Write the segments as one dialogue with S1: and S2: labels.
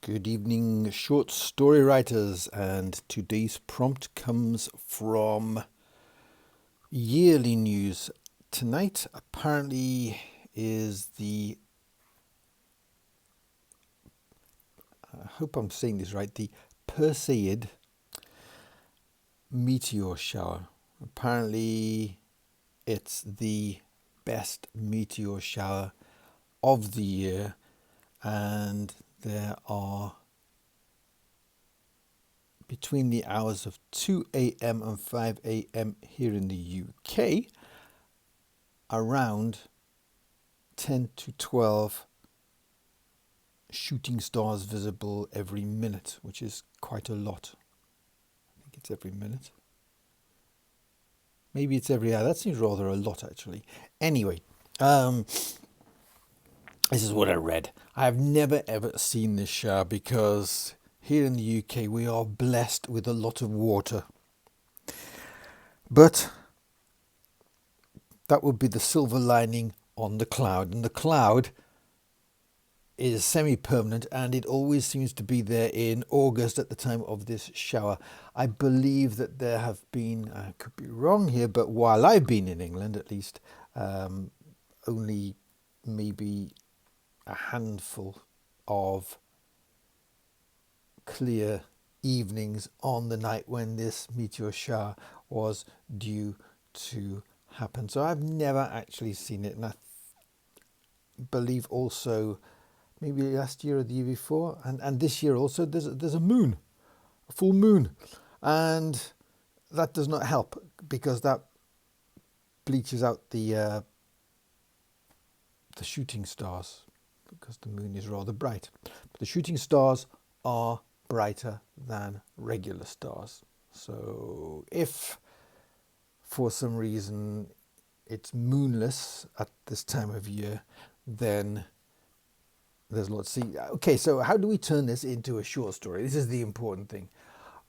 S1: Good evening, short story writers, and today's prompt comes from Yearly News. Tonight, apparently, is I hope I'm saying this right, the Perseid meteor shower. Apparently, it's the best meteor shower of the year, and there are between the hours of 2 a.m. and 5 a.m. here in the UK, around 10 to 12 shooting stars visible every minute, which is quite a lot. I think it's every minute. Maybe it's every hour. That seems rather a lot, actually. Anyway, this is what I read. I have never ever seen this shower because here in the UK we are blessed with a lot of water. But that would be the silver lining on the cloud. And the cloud is semi-permanent, and it always seems to be there in August at the time of this shower. I believe that there have been, I could be wrong here, but while I've been in England at least, only maybe a handful of clear evenings on the night when this meteor shower was due to happen. So I've never actually seen it, and I believe also maybe last year or the year before, and this year also there's a moon, a full moon, and that does not help because that bleaches out the shooting stars because the moon is rather bright. But the shooting stars are brighter than regular stars. So if for some reason it's moonless at this time of year, then there's lots to see. Okay, so how do we turn this into a short story? This is the important thing.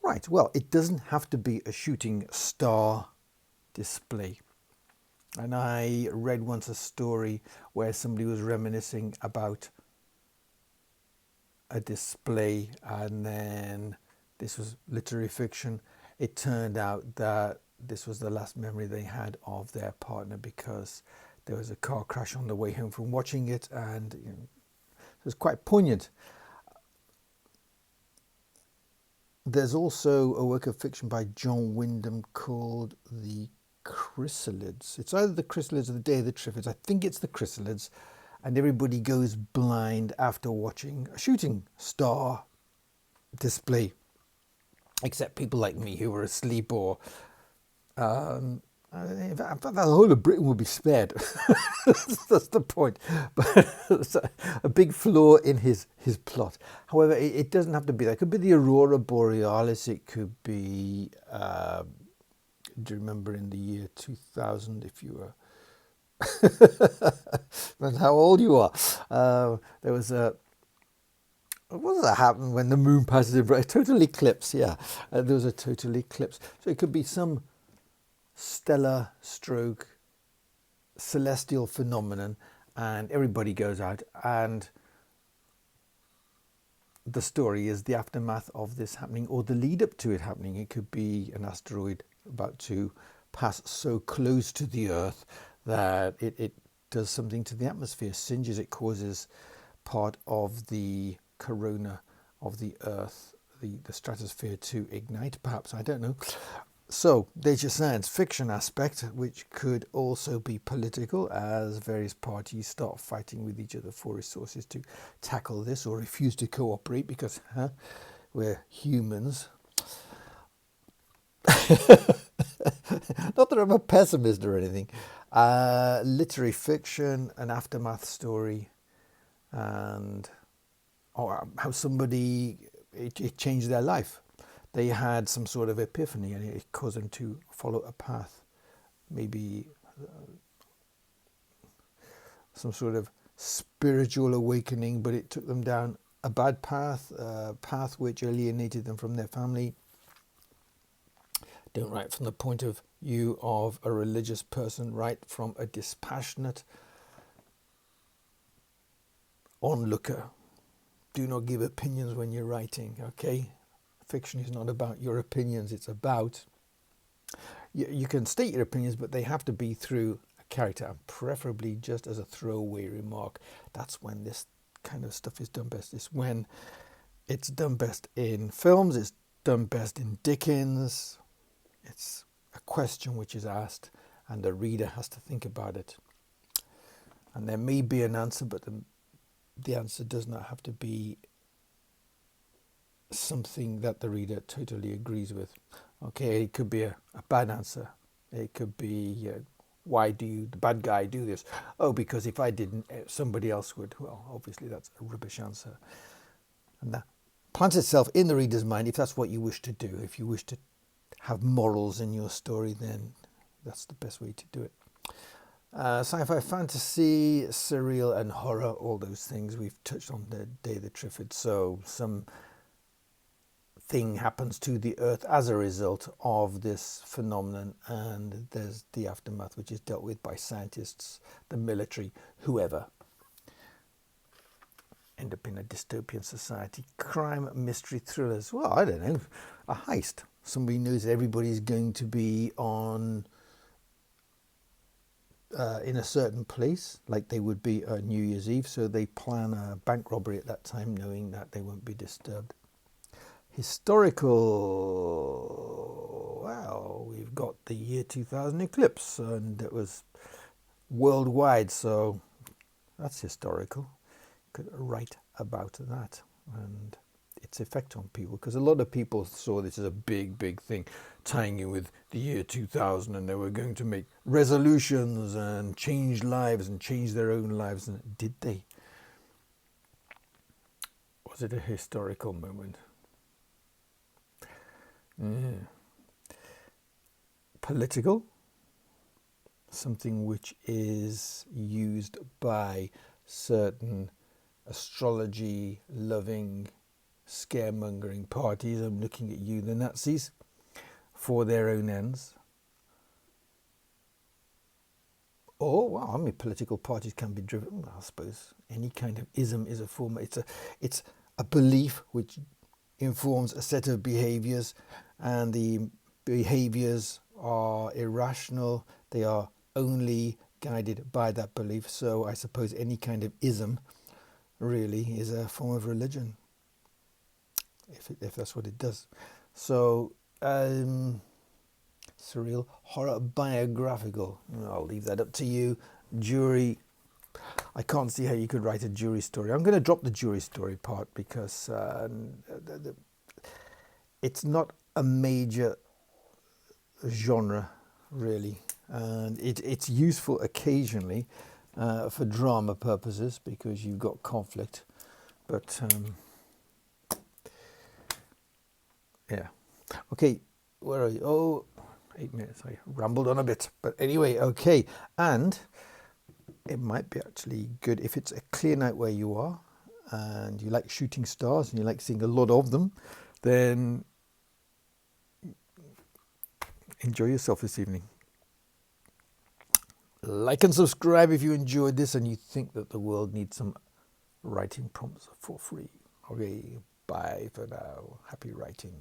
S1: Right, well, it doesn't have to be a shooting star display. And I read once a story where somebody was reminiscing about a display, and then this was literary fiction. It turned out that this was the last memory they had of their partner because there was a car crash on the way home from watching it, and it was quite poignant. There's also a work of fiction by John Wyndham called The Chrysalids. It's either The Chrysalids or The Day of the Triffids. I think it's The Chrysalids. And everybody goes blind after watching a shooting star display, except people like me who were asleep, or in fact, the whole of Britain would be spared. That's the point. But it's a big flaw in his plot. However, it doesn't have to be that. It could be the Aurora Borealis. It could be, do you remember in the year 2000, if you were, that's how old you are, there was what does that happen when the moon passes in? A total eclipse, yeah. There was a total eclipse. So it could be some stellar stroke celestial phenomenon, and everybody goes out, and the story is the aftermath of this happening or the lead up to it happening. It could be an asteroid about to pass so close to the Earth that it does something to the atmosphere, singes it, causes part of the corona of the Earth, the stratosphere, to ignite, perhaps, I don't know. So there's your science fiction aspect, which could also be political, as various parties start fighting with each other for resources to tackle this, or refuse to cooperate because we're humans. Not that I'm a pessimist or anything. Literary fiction, an aftermath story, and how somebody, it changed their life. They had some sort of epiphany, and it caused them to follow a path, maybe some sort of spiritual awakening, but it took them down a bad path, a path which alienated them from their family. Don't write from the point of view of a religious person, write from a dispassionate onlooker. do not give opinions when you're writing, okay? Fiction is not about your opinions, it's about, you can state your opinions, but they have to be through a character, and preferably just as a throwaway remark. That's when this kind of stuff is done best. It's when it's done best in films, it's done best in Dickens. It's a question which is asked, and the reader has to think about it. And there may be an answer, but the answer does not have to be something that the reader totally agrees with. Okay, it could be a bad answer. It could be, why do the bad guy do this? Oh, because if I didn't, somebody else would. Well, obviously that's a rubbish answer. And that plants itself in the reader's mind if that's what you wish to do. If you wish to have morals in your story, then that's the best way to do it. Sci-fi, fantasy, surreal and horror, all those things we've touched on the Day of the Triffids. So some thing happens to the earth as a result of this phenomenon, and there's the aftermath, which is dealt with by scientists, the military, whoever. End up in a dystopian society. Crime, mystery, thrillers. Well, I don't know. A heist. Somebody knows everybody's going to be on in a certain place, like they would be on New Year's Eve, so they plan a bank robbery at that time, knowing that they won't be disturbed. Historical, well, we've got the year 2000 eclipse, and it was worldwide, so that's historical. Could write about that and its effect on people, because a lot of people saw this as a big thing, tying in with the year 2000, and they were going to make resolutions and change lives and change their own lives. And did they? Was it a historical moment? Political, something which is used by certain astrology loving scaremongering parties. I'm looking at you, the Nazis, for their own ends. Or, well, I mean, political parties can be driven, I suppose any kind of ism is a form. It's a belief which informs a set of behaviors, and the behaviors are irrational. They are only guided by that belief. So I suppose any kind of ism really is a form of religion, if that's what it does. So surreal, horror, biographical, I'll leave that up to you. Jury, I can't see how you could write a jury story. I'm going to drop the jury story part, because it's not a major genre really, and it's useful occasionally for drama purposes, because you've got conflict, but yeah. Okay, where are you? Oh, 8 minutes. I rambled on a bit, but anyway, okay. And it might be actually good if it's a clear night where you are, and you like shooting stars and you like seeing a lot of them, then enjoy yourself this evening. Like and subscribe if you enjoyed this and you think that the world needs some writing prompts for free. Okay, bye for now. Happy writing.